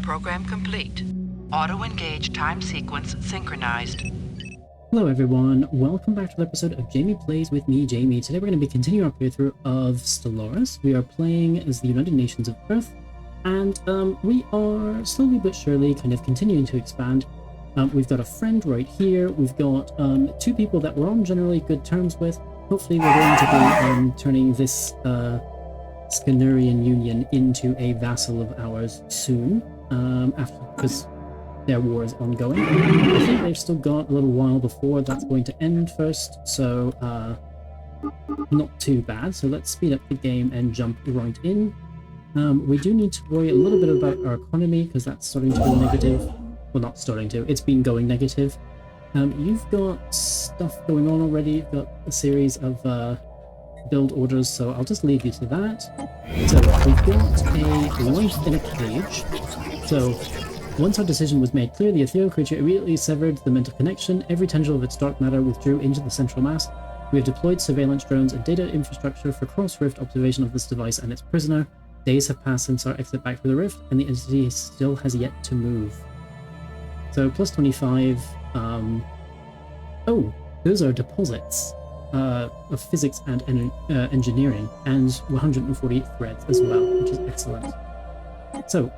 program complete. Auto-engage time sequence synchronized. Hello everyone, welcome back to the episode of Jamie Plays with me, Jamie. Today we're going to be continuing our playthrough of Stellaris. We are playing as the United Nations of Earth, and we are slowly but surely kind of continuing to expand. We've got a friend right here, we've got two people that we're on generally good terms with. Hopefully we're going to be turning this Singularity Union into a vassal of ours soon, because their war is ongoing. I think they've still got a little while before that's going to end first, so not too bad. So let's speed up the game and jump right in. We do need to worry a little bit about our economy, because that's starting to go negative. Well, not starting to, it's been going negative. You've got stuff going on already, you've got a series of build orders, so I'll just leave you to that. So we've got a life in a cage. So once our decision was made clear, the ethereal creature immediately severed the mental connection. Every tendril of its dark matter withdrew into the central mass. We have deployed surveillance drones and data infrastructure for cross-rift observation of this device and its prisoner. Days have passed since our exit back through the rift, and the entity still has yet to move. So plus 25. Oh, those are deposits of physics and engineering, and 140 threads as well, which is excellent. So,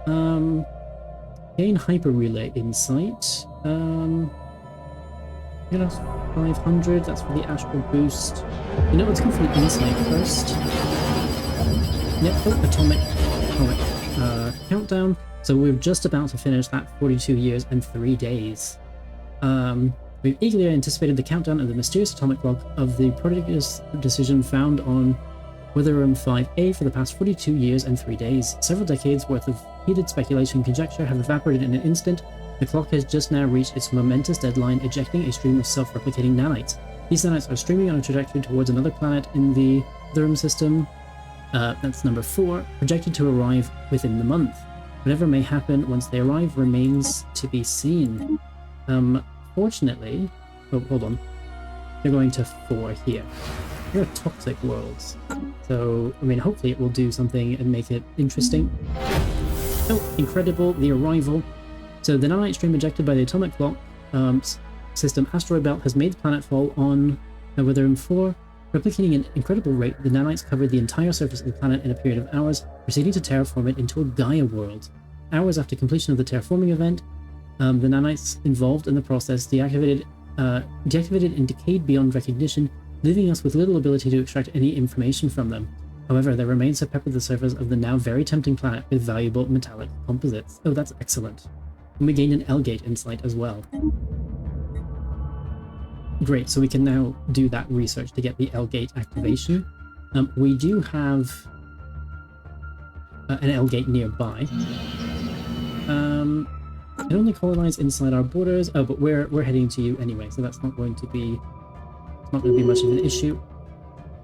gain hyper relay insight. 500. That's for the astral boost. Let's go for the insight first. Yep. Oh, atomic countdown. So we're just about to finish that 42 years and 3 days. We've eagerly anticipated the countdown of the mysterious atomic clock of the prodigious decision found on Witherum 5A for the past 42 years and 3 days. Several decades worth of heated speculation and conjecture have evaporated in an instant. The clock has just now reached its momentous deadline, ejecting a stream of self-replicating nanites. These nanites are streaming on a trajectory towards another planet in the Witherum system. That's number 4, projected to arrive within the month. Whatever may happen once they arrive remains to be seen. Fortunately... Oh, hold on. They're going to 4 here. They're toxic worlds. So, hopefully it will do something and make it interesting. Oh, incredible, the arrival. So the nanite stream ejected by the atomic clock system asteroid belt has made the planet fall on Witherum 4. Replicating at an incredible rate, the nanites covered the entire surface of the planet in a period of hours, proceeding to terraform it into a Gaia world. Hours after completion of the terraforming event, the nanites involved in the process deactivated and decayed beyond recognition, leaving us with little ability to extract any information from them. However, their remains have peppered the surface of the now very tempting planet with valuable metallic composites. Oh, that's excellent. And we gained an L-gate insight as well. Great, so we can now do that research to get the L-gate activation. We do have an L-gate nearby. It only colonize inside our borders. Oh, but we're heading to you anyway, so that's not going to be much of an issue.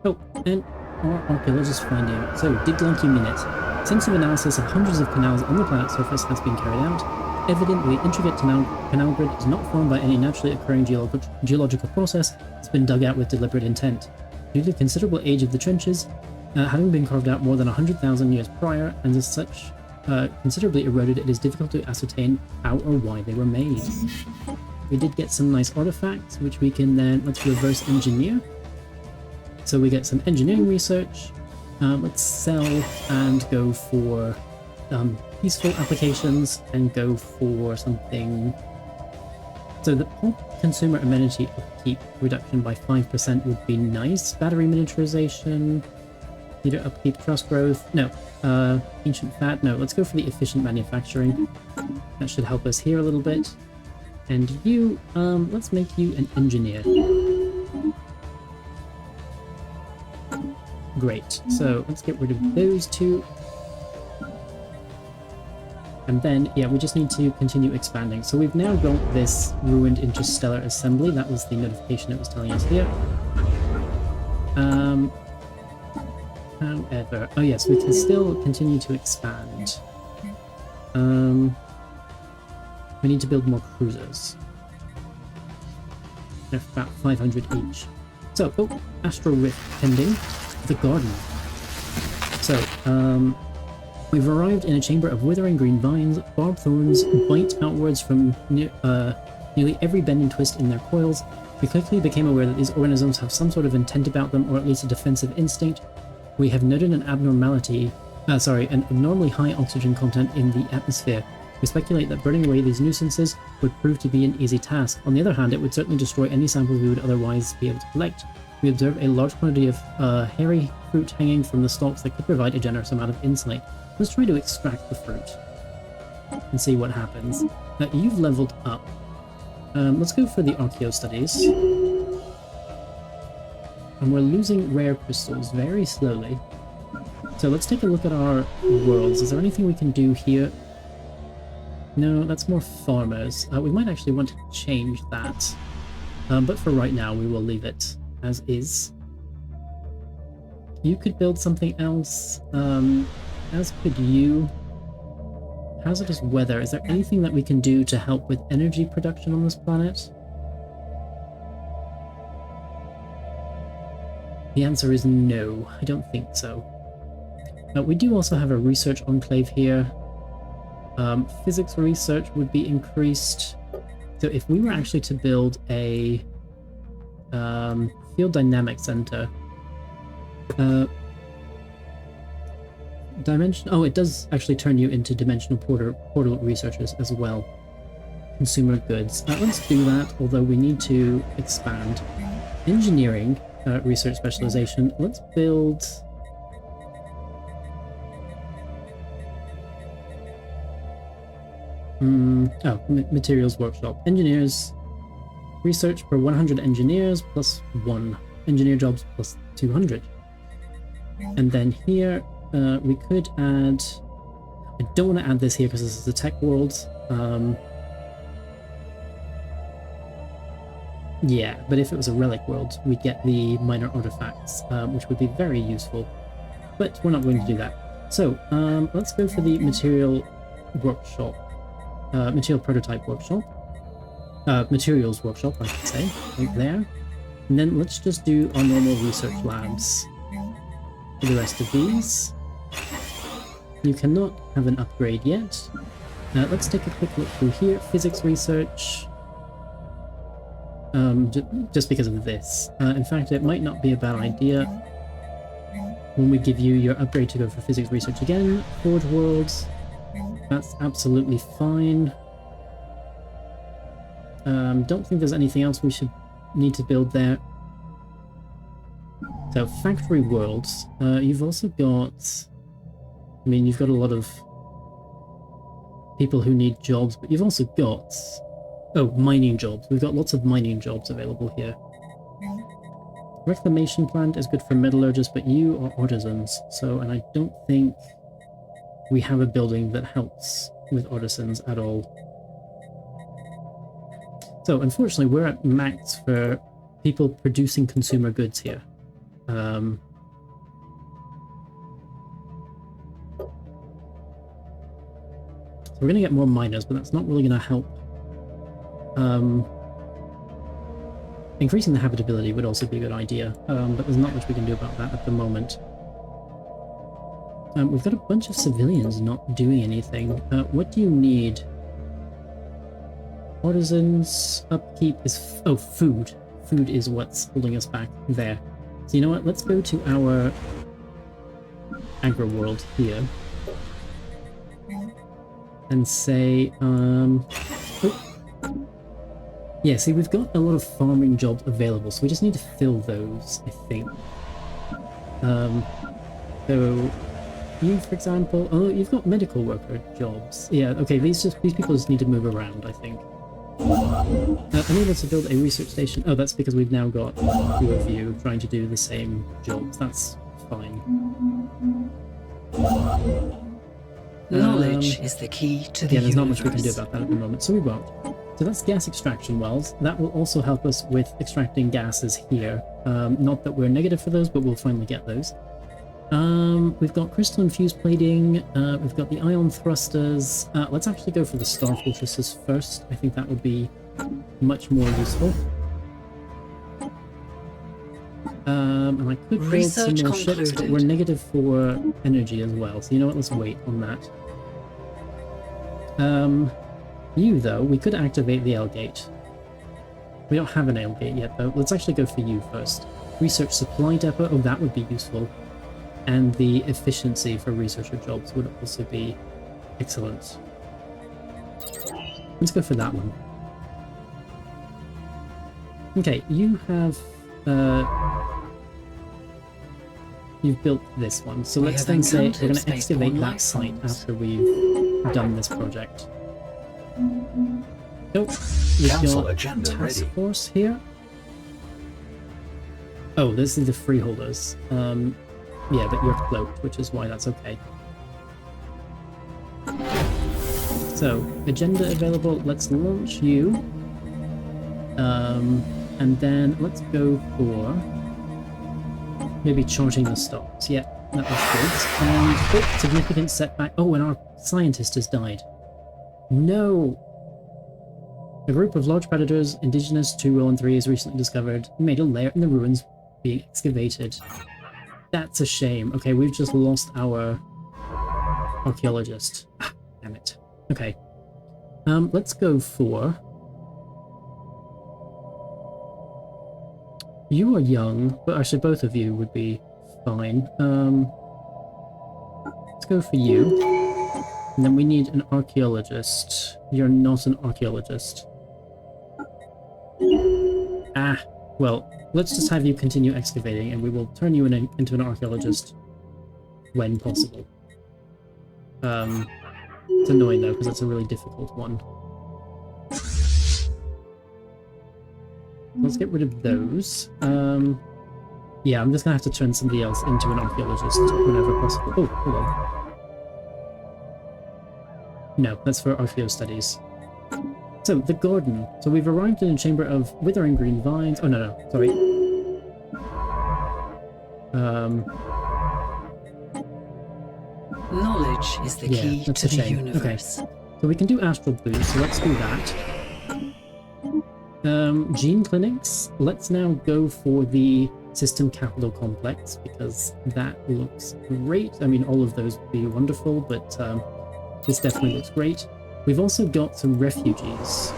Oh, and our archaeologist finding. So, dig like you mean it. Extensive analysis of hundreds of canals on the planet's surface has been carried out. Evidently, the intricate canal grid is not formed by any naturally occurring geological process. It's been dug out with deliberate intent. Due to the considerable age of the trenches, having been carved out more than 100,000 years prior, and as such considerably eroded, it is difficult to ascertain how or why they were made. We did get some nice artifacts, which we can then, let's reverse engineer. So we get some engineering research. Let's sell and go for peaceful applications and go for something. So the consumer amenity upkeep reduction by 5% would be nice. Battery miniaturization, leader upkeep, trust growth. No, ancient fat. No, let's go for the efficient manufacturing. That should help us here a little bit. And you, let's make you an engineer. Great. So let's get rid of those two. And then, yeah, we just need to continue expanding. So we've now got this ruined interstellar assembly. That was the notification it was telling us here. However, oh yes, we can still continue to expand. We need to build more cruisers. They're about 500 each. So, oh, Astral Rift pending. The garden. So, We've arrived in a chamber of withering green vines. Barbed thorns bite outwards from nearly every bend and twist in their coils. We quickly became aware that these organisms have some sort of intent about them, or at least a defensive instinct. We have noted an abnormally high oxygen content in the atmosphere. We speculate that burning away these nuisances would prove to be an easy task. On the other hand, it would certainly destroy any samples we would otherwise be able to collect. We observe a large quantity of hairy fruit hanging from the stalks that could provide a generous amount of insight. Let's try to extract the fruit and see what happens. You've leveled up. Let's go for the Archaeo studies. And we're losing rare crystals very slowly. So let's take a look at our worlds. Is there anything we can do here? No, that's more farmers. We might actually want to change that. But for right now, we will leave it as is. You could build something else, as could you. Hazardous weather. Is there anything that we can do to help with energy production on this planet? The answer is no, I don't think so. We do also have a research enclave here. Physics research would be increased. So if we were actually to build a field dynamics center, it does actually turn you into dimensional portal researchers as well. Consumer goods. Let's do that, although we need to expand. Engineering research specialization. Let's build... materials workshop. Engineers. Research per 100 engineers plus 1. Engineer jobs plus 200. And then here, we could add... I don't want to add this here because this is the tech world. Yeah, but if it was a relic world, we'd get the minor artifacts, which would be very useful. But we're not going to do that. So, let's go for the material workshop. Material prototype workshop. Materials workshop, I should say, right there. And then let's just do our normal research labs for the rest of these. You cannot have an upgrade yet. Let's take a quick look through here. Physics research. Just because of this. In fact, it might not be a bad idea when we give you your upgrade to go for physics research again. Forge worlds. That's absolutely fine. Don't think there's anything else we should need to build there. So, factory worlds. You've also got... I mean, you've got a lot of people who need jobs, but you've also got... Oh, mining jobs. We've got lots of mining jobs available here. Reclamation plant is good for metallurgists, but you are artisans, so, and I don't think we have a building that helps with artisans at all. So, unfortunately, we're at max for people producing consumer goods here. So we're going to get more miners, but that's not really going to help. Increasing the habitability would also be a good idea, but there's not much we can do about that at the moment. We've got a bunch of civilians not doing anything. What do you need? Artisans, upkeep is... Oh, food. Food is what's holding us back there. So you know what? Let's go to our agro world here. And say, yeah, see, we've got a lot of farming jobs available, so we just need to fill those, I think. So, you, for example... Oh, you've got medical worker jobs. Yeah, okay, these people just need to move around, I think. Unable to build a research station. Oh, that's because we've now got two of you trying to do the same jobs. That's fine. Knowledge is the key to the Yeah, there's universe. not much we can do about that at the moment, so we won't. So that's gas extraction wells. That will also help us with extracting gases here. Not that we're negative for those, but we'll finally get those. We've got crystalline fuse plating, we've got the ion thrusters. Let's actually go for the star fortresses first. I think that would be much more useful. And I could build some Research more ships, but we're concluded. negative for energy as well. So you know what? Let's wait on that. You though, we could activate the L gate. We don't have an L gate yet though. Let's actually go for you first. Research supply depot. Oh, that would be useful. And the efficiency for researcher jobs would also be excellent. Let's go for that one. Okay, you have you've built this one, so let's then say we're going to excavate that site after we've done this project. So we've got task force here. Oh, this is the freeholders. Yeah, but you're cloaked, which is why that's okay. So, agenda available. Let's launch you. And then let's go for maybe charging the stocks. Yeah, that was good. And oh, significant setback. Oh, and our scientist has died. No! A group of large predators, indigenous to Roland 3, is recently discovered. Made a lair in the ruins being excavated. That's a shame. Okay, we've just lost our archaeologist. Ah, damn it. Okay. Let's go for... You are young, but actually both of you would be fine. Let's go for you. And then we need an archaeologist. You're not an archaeologist. Ah, well, let's just have you continue excavating and we will turn you into an archaeologist when possible. It's annoying though, because it's a really difficult one. Let's get rid of those. Yeah, I'm just gonna have to turn somebody else into an archaeologist whenever possible. Oh, hold on. No, that's for archaeo studies. So, the garden. So we've arrived in a chamber of withering green vines. Oh, no, sorry. Knowledge is the key to the universe. Okay. So we can do astral boost, so let's do that. Gene clinics. Let's now go for the system capital complex, because that looks great. I mean, all of those would be wonderful, but this definitely looks great. We've also got some refugees.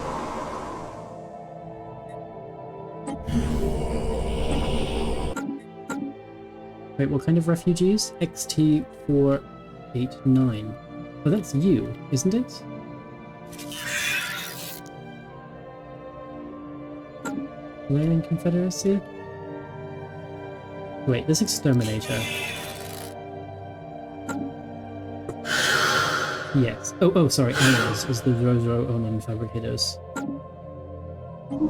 Wait, what kind of refugees? XT489. Oh, that's you, isn't it? Valerian Confederacy? Wait, this exterminator. Yes. Oh, sorry, Animals is the Rosro Omen Fabricators.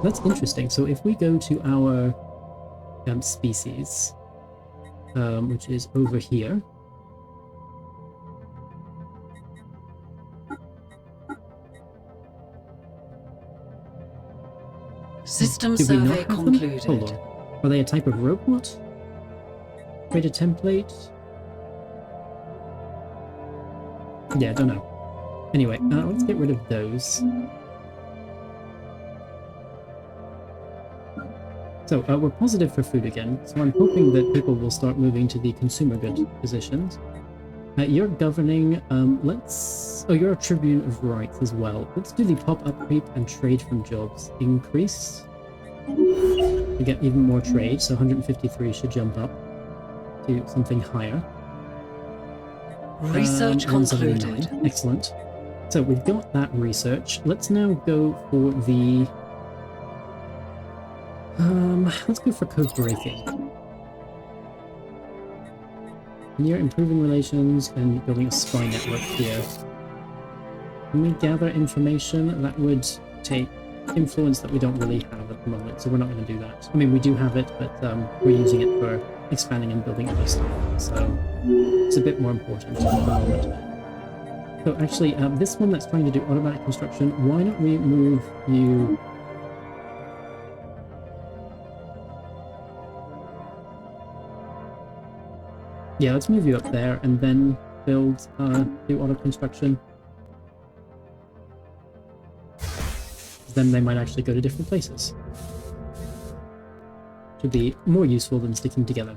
That's interesting. So if we go to our species, which is over here. System survey concluded. Hold on. Are they a type of robot? Create a template? Yeah, don't know. Anyway, let's get rid of those. So, we're positive for food again, so I'm hoping that people will start moving to the consumer good positions. You're governing, oh, you're a tribune of rights as well. Let's do the pop-up creep and trade from jobs. Increase. We get even more trade, so 153 should jump up to something higher. Research concluded. Excellent. So we've got that research. Let's now go for the... let's go for code breaking. And you're improving relations and building a spy network here. Can we gather information that would take influence that we don't really have at the moment, so we're not going to do that. I mean, we do have it, but we're using it for expanding and building other stuff, so it's a bit more important at the moment. So actually, this one that's trying to do automatic construction, why don't we move you... Yeah, let's move you up there and then build, do auto construction. Then they might actually go to different places. to be more useful than sticking together.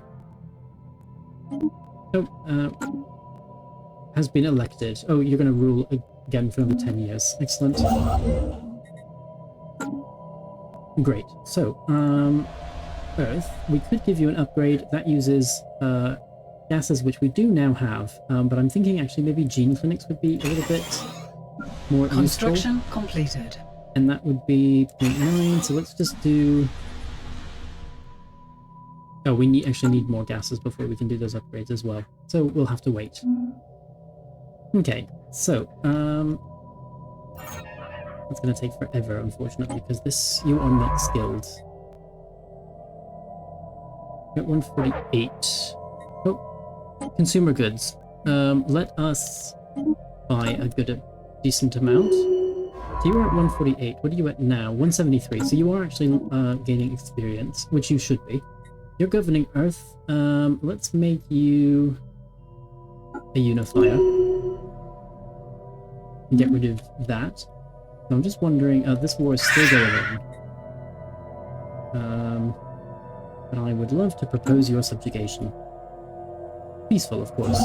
Has been elected. Oh, you're going to rule again for another 10 years. Excellent. Great. So, Earth, we could give you an upgrade that uses gases, which we do now have, but I'm thinking actually maybe gene clinics would be a little bit more Construction useful. completed. And that would be 0.9, so let's just do... Oh, we actually need more gases before we can do those upgrades as well. So we'll have to wait. Okay, so, it's going to take forever, unfortunately, because you are not skilled. At 148. Oh, consumer goods. Let us buy a decent amount. So you are at 148. What are you at now? 173. So you are actually gaining experience, which you should be. You're governing Earth. Let's make you a unifier. Get rid of that. I'm just wondering, this war is still going on. But I would love to propose your subjugation. Peaceful, of course.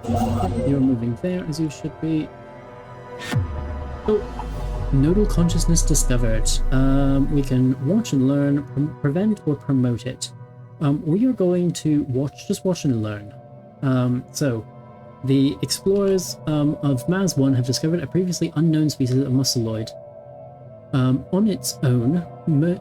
Yep, you're moving there, as you should be. Oh! Nodal consciousness discovered. We can watch and learn, prevent or promote it. We are going to just watch and learn. So, the explorers of Mars 1 have discovered a previously unknown species of musceloid. On its own,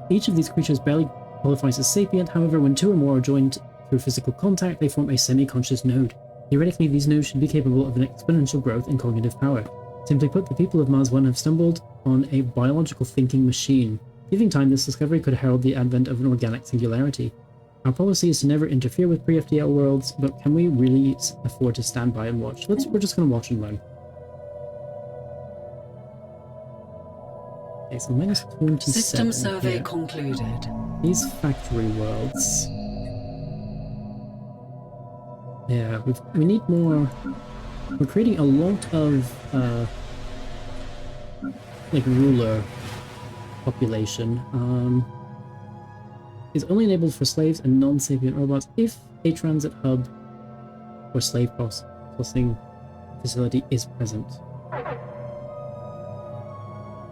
each of these creatures barely qualifies as sapient. However, when two or more are joined through physical contact, they form a semi-conscious node. Theoretically, these nodes should be capable of an exponential growth in cognitive power. Simply put, the people of Mars 1 have stumbled on a biological thinking machine. Given time, this discovery could herald the advent of an organic singularity. Our policy is to never interfere with pre-FTL worlds, but can we really afford to stand by and watch? We're just going to watch and learn. Okay, so minus 27 System survey here. concluded. These factory worlds. Yeah, we need more. We're creating a lot of like ruler population. Is only enabled for slaves and non-sapient robots if a transit hub or slave processing facility is present.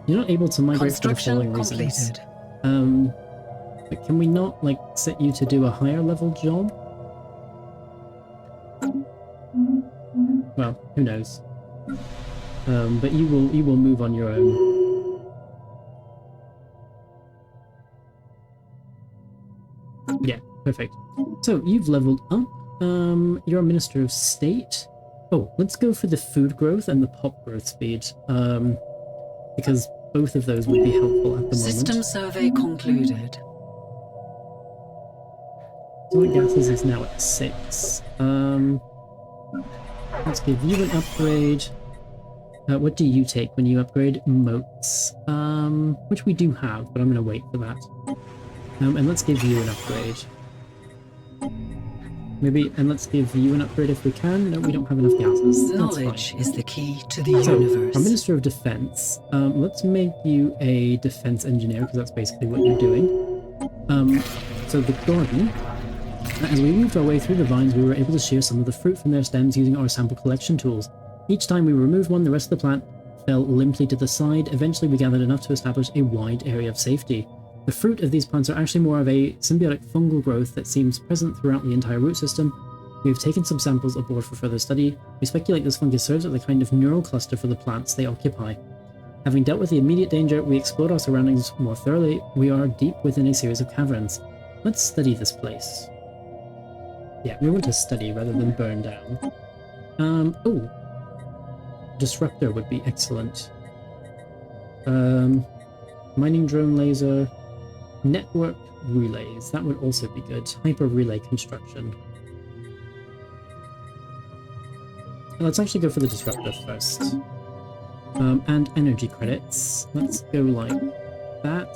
You're not able to migrate for the following reasons. But can we not, like, set you to do a higher level job? Well, who knows. But you will move on your own. Yeah, perfect. So, you've leveled up. You're a Minister of State. Oh, let's go for the food growth and the pop growth speed. Because both of those would be helpful at the moment. System survey concluded. Atomic gases is now at 6. Let's give you an upgrade. What do you take when you upgrade? Motes. Which we do have, but I'm going to wait for that. And let's give you an upgrade. Maybe, and let's give you an upgrade if we can. No, we don't have enough gases. Knowledge is the key to the universe. Our Minister of Defense. Let's make you a defense engineer, because that's basically what you're doing. So the garden. As we moved our way through the vines, we were able to shear some of the fruit from their stems using our sample collection tools. Each time we removed one, the rest of the plant fell limply to the side. Eventually, we gathered enough to establish a wide area of safety. The fruit of these plants are actually more of a symbiotic fungal growth that seems present throughout the entire root system. We've taken some samples aboard for further study. We speculate this fungus serves as a kind of neural cluster for the plants they occupy. Having dealt with the immediate danger, we explored our surroundings more thoroughly. We are deep within a series of caverns. Let's study this place. Yeah, we want to study rather than burn down. Oh. Disruptor would be excellent. Mining drone laser. Network relays. That would also be good. Hyper relay construction. Let's actually go for the disruptor first. And energy credits. Let's go like that.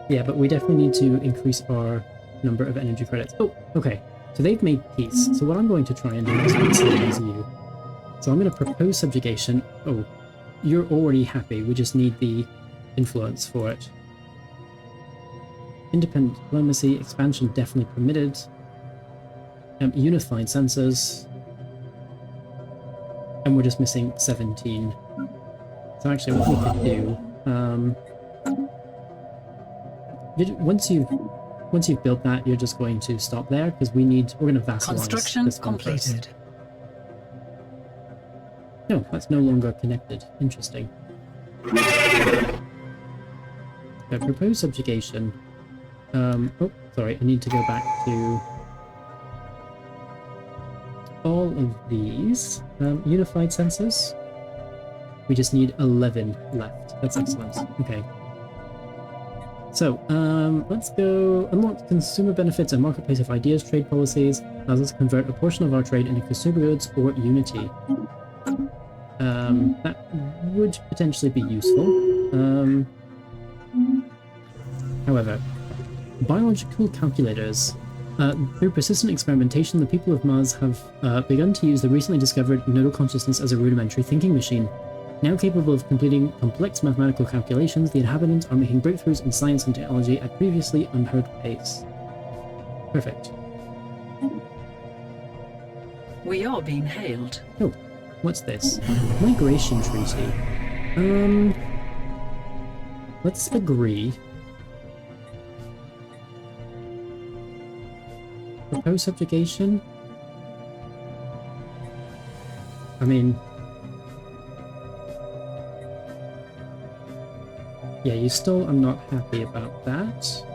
Yeah, but we definitely need to increase our number of energy credits. Oh, okay. So they've made peace. So what I'm going to try and do is vassalize you. So I'm going to propose subjugation. Oh, you're already happy. We just need the influence for it. Independent diplomacy, expansion definitely permitted. Unified census. And we're just missing 17. So actually what we could do, once you've built that, you're just going to stop there because we're going to vassalize Construction this one first. completed. No, that's no longer connected. Interesting. So propose subjugation. Oh, sorry, I need to go back to all of these. Unified census. We just need 11 left. That's excellent. Okay. So, let's go unlock consumer benefits and marketplace of ideas trade policies. Allows us to convert a portion of our trade into consumer goods or unity. That would potentially be useful. However, biological calculators. Through persistent experimentation, the people of Mars have begun to use the recently discovered nodal consciousness as a rudimentary thinking machine. Now capable of completing complex mathematical calculations, the inhabitants are making breakthroughs in science and technology at previously unheard pace. Perfect. We are being hailed. Oh, what's this? Migration treaty. Let's agree. Propose subjugation? I mean... yeah, you still are not happy about that.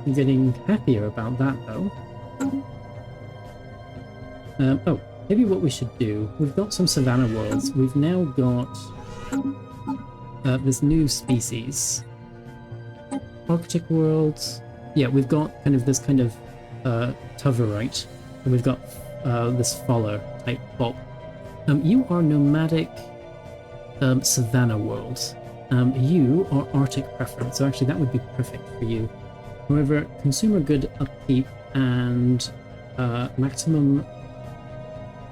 I'm getting happier about that, though. Oh, maybe what we should do... we've got some savannah worlds. We've now got... this new species. Arctic worlds. Yeah, we've got this kind of Toverite. And we've got this Faller type pop. You are nomadic savannah worlds. You are Arctic preference, so actually that would be perfect for you. However, consumer good upkeep and maximum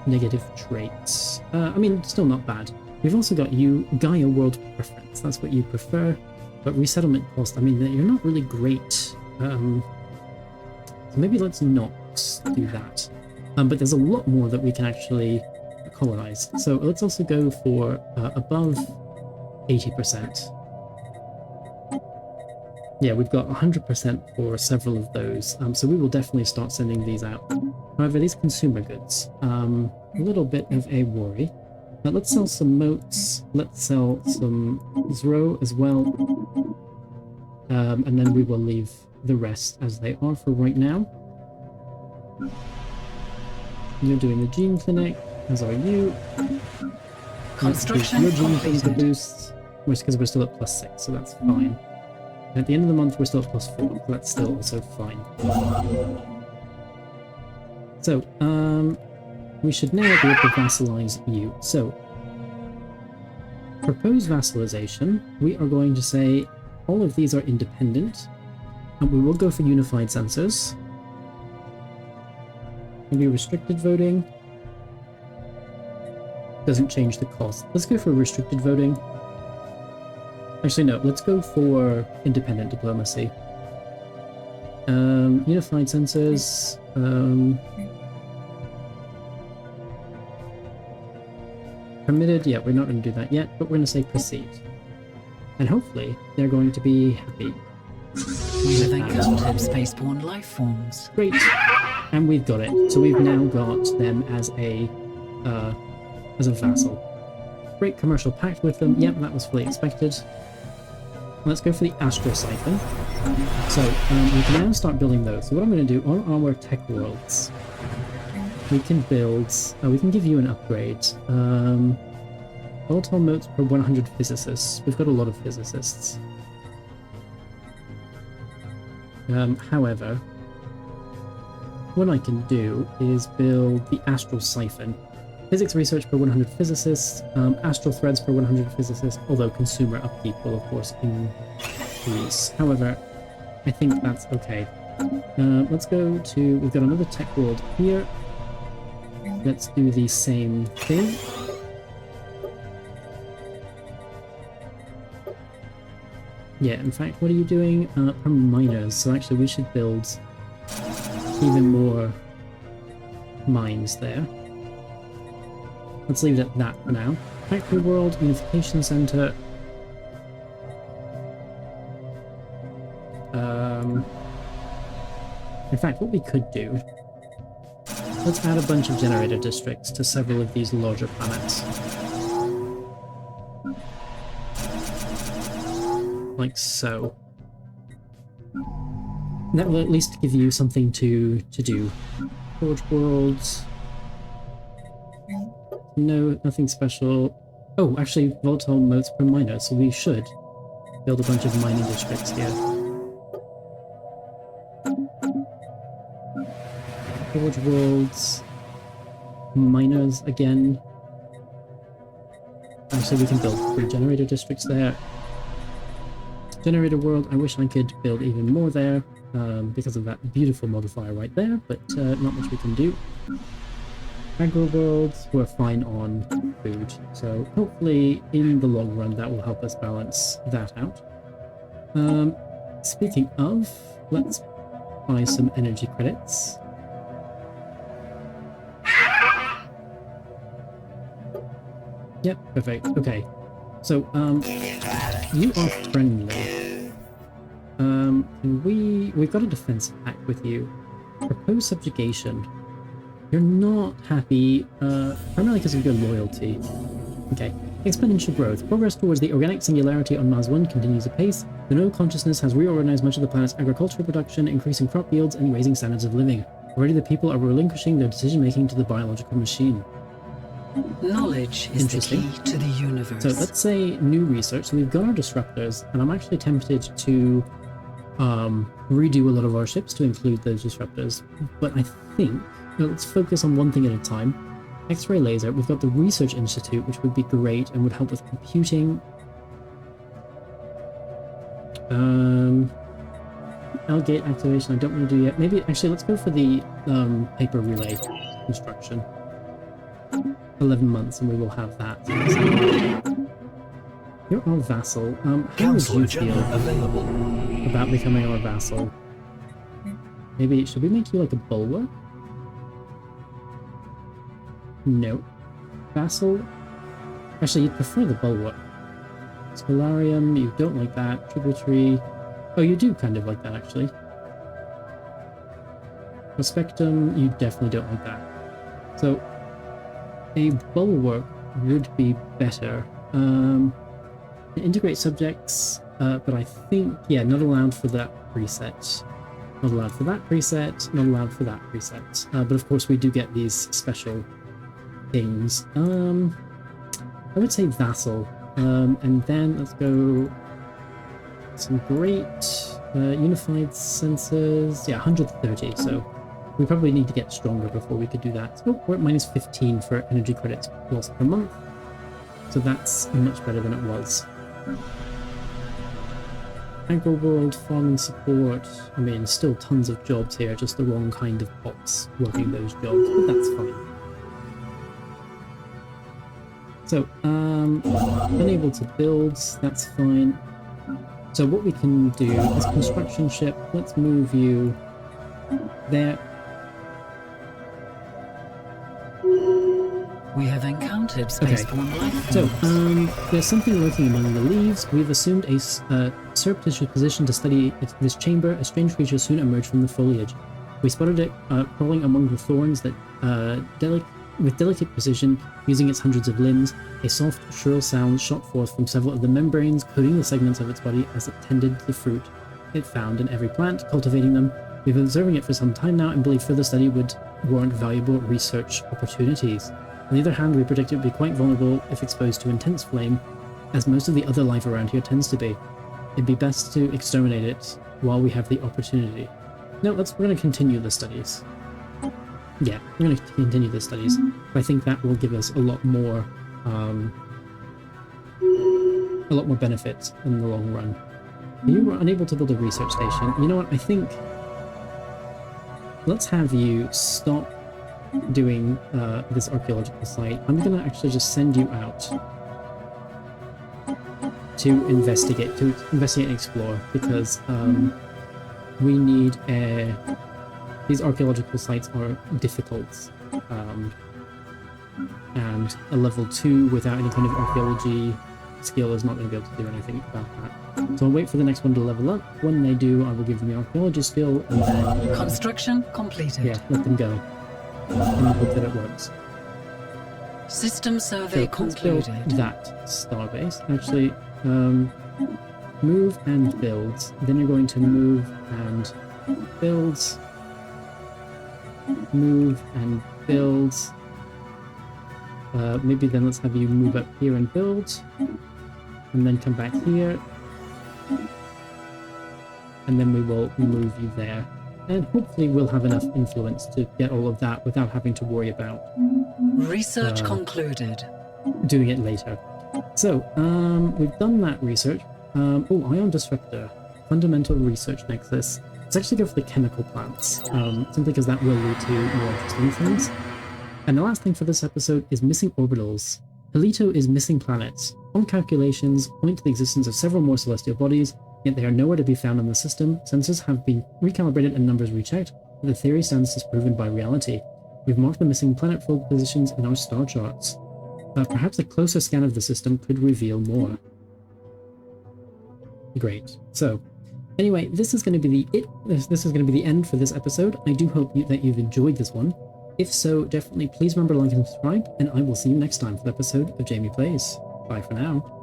negative traits. I mean, still not bad. We've also got you Gaia world preference. That's what you prefer. But resettlement cost, I mean, you're not really great. So maybe let's not do that. But there's a lot more that we can actually colonize. So let's also go for above 80%. Yeah, we've got 100% for several of those. So we will definitely start sending these out. However, these consumer goods, a little bit of a worry. Let's sell some moats. Let's sell some Zro as well. And then we will leave the rest as they are for right now. You're doing the gene clinic, as are you. Construction your gene things the completed. boosts, because we're still at +6, so that's fine. And at the end of the month, we're still at +4, so that's still also fine. So, we should now be able to vassalize you. So, propose vassalization. We are going to say all of these are independent, and we will go for unified census. Maybe restricted voting. Doesn't change the cost. Let's go for restricted voting. Actually, no, let's go for independent diplomacy. Unified census. Permitted, yeah, we're not going to do that yet, but we're going to say proceed. And hopefully, they're going to be happy. We have encountered spaceborne life forms. Great. And we've got it. So we've now got them as a vassal. Great commercial pact with them. Yep, that was fully expected. Let's go for the Astral Siphon. So we can now start building those. So what I'm going to do on our tech worlds, we can build. We can give you an upgrade. Volatile motes per 100 physicists. We've got a lot of physicists. However, what I can do is build the Astral Siphon. Physics research per 100 physicists, astral threads per 100 physicists, although consumer upkeep will of course piece. However, I think that's okay. Let's go to... We've got another tech world here. Let's do the same thing. Yeah, in fact, what are you doing? From miners, so actually we should build even more mines there. Let's leave it at that for now. Factory World, Unification Center. In fact, what we could do, let's add a bunch of generator districts to several of these larger planets. Like so. That will at least give you something to do. Forge Worlds. No, nothing special. Oh, actually, volatile motes per miner, so we should build a bunch of mining districts here. Forge Worlds. Miners again. Actually, we can build 3 generator districts there. Generator World, I wish I could build even more there, because of that beautiful modifier right there, but not much we can do. Agro Worlds, we're fine on food, so hopefully in the long run that will help us balance that out. Speaking of, let's buy some energy credits. Yep, perfect. Okay. So, you are friendly. We've got a defensive pact with you. Propose subjugation. You're not happy, primarily because of your loyalty. Okay. Exponential growth. Progress towards the organic singularity on Mars 1 continues apace. The node consciousness has reorganized much of the planet's agricultural production, increasing crop yields and raising standards of living. Already the people are relinquishing their decision-making to the biological machine. Knowledge is the key to the universe. So let's say new research. So we've got our disruptors, and I'm actually tempted to redo a lot of our ships to include those disruptors. But I think, let's focus on one thing at a time. X-ray laser, we've got the Research Institute, which would be great and would help with computing. L-gate activation, I don't want to do yet. Maybe, actually, let's go for the paper relay construction. 11 months and we will have that. You're our vassal. How would you feel about becoming our vassal? Maybe, should we make you like a bulwark? No. Vassal? Actually, you'd prefer the bulwark. Stellarium, you don't like that. Tributary. Oh, you do kind of like that, actually. Prospectum, you definitely don't like that. So, a bulwark would be better. Integrate subjects, but I think, yeah, not allowed for that preset. Not allowed for that preset, not allowed for that preset. But of course we do get these special things. I would say vassal. And then let's go some great unified sensors. Yeah, 130, so we probably need to get stronger before we could do that. Oh, we're at minus 15 for energy credits lost per month. So that's much better than it was. Agro World, farming support. I mean, still tons of jobs here, just the wrong kind of bots working those jobs, but that's fine. So, unable to build, that's fine. So what we can do is construction ship, let's move you there. We have encountered spaceborne life. So, there's something lurking among the leaves. We've assumed a surreptitious position to study this chamber. A strange creature soon emerged from the foliage. We spotted it crawling among the thorns that, with delicate precision, using its hundreds of limbs. A soft, shrill sound shot forth from several of the membranes, coating the segments of its body as it tended the fruit it found in every plant, cultivating them. We've been observing it for some time now and believe further study would warrant valuable research opportunities. On the other hand, we predict it would be quite vulnerable if exposed to intense flame, as most of the other life around here tends to be. It'd be best to exterminate it while we have the opportunity. No, we're going to continue the studies. Yeah, we're going to continue the studies. I think that will give us a lot more benefit in the long run. You were unable to build a research station. You know what? I think let's have you stop doing this archaeological site. I'm gonna actually just send you out to investigate and explore, because we need these archaeological sites are difficult, and a level 2 without any kind of archaeology skill is not going to be able to do anything about that. So I'll wait for the next one to level up. When they do, I will give them the archaeology skill, and then Construction completed. yeah, let them go, and hope that it works. System So survey let's build concluded. that starbase. Actually, move and build. Then you're going to move and build. Move and build. Maybe then let's have you move up here and build. And then come back here. And then we will move you there. And hopefully we'll have enough influence to get all of that without having to worry about Research concluded. doing it later. So, we've done that research. Oh, ion disruptor. Fundamental research nexus. Let's actually go for the chemical plants, simply because that will lead to more interesting things. And the last thing for this episode is missing orbitals. Helito is missing planets. All calculations point to the existence of several more celestial bodies, yet they are nowhere to be found in the system. Sensors have been recalibrated and numbers rechecked, but the theory stands disproven by reality. We've marked the missing planetfold positions in our star charts. Perhaps a closer scan of the system could reveal more. Great. So, anyway, this is going to be this is going to be the end for this episode. I do hope that you've enjoyed this one. If so, definitely please remember to like and subscribe, and I will see you next time for the episode of Jamie Plays. Bye for now.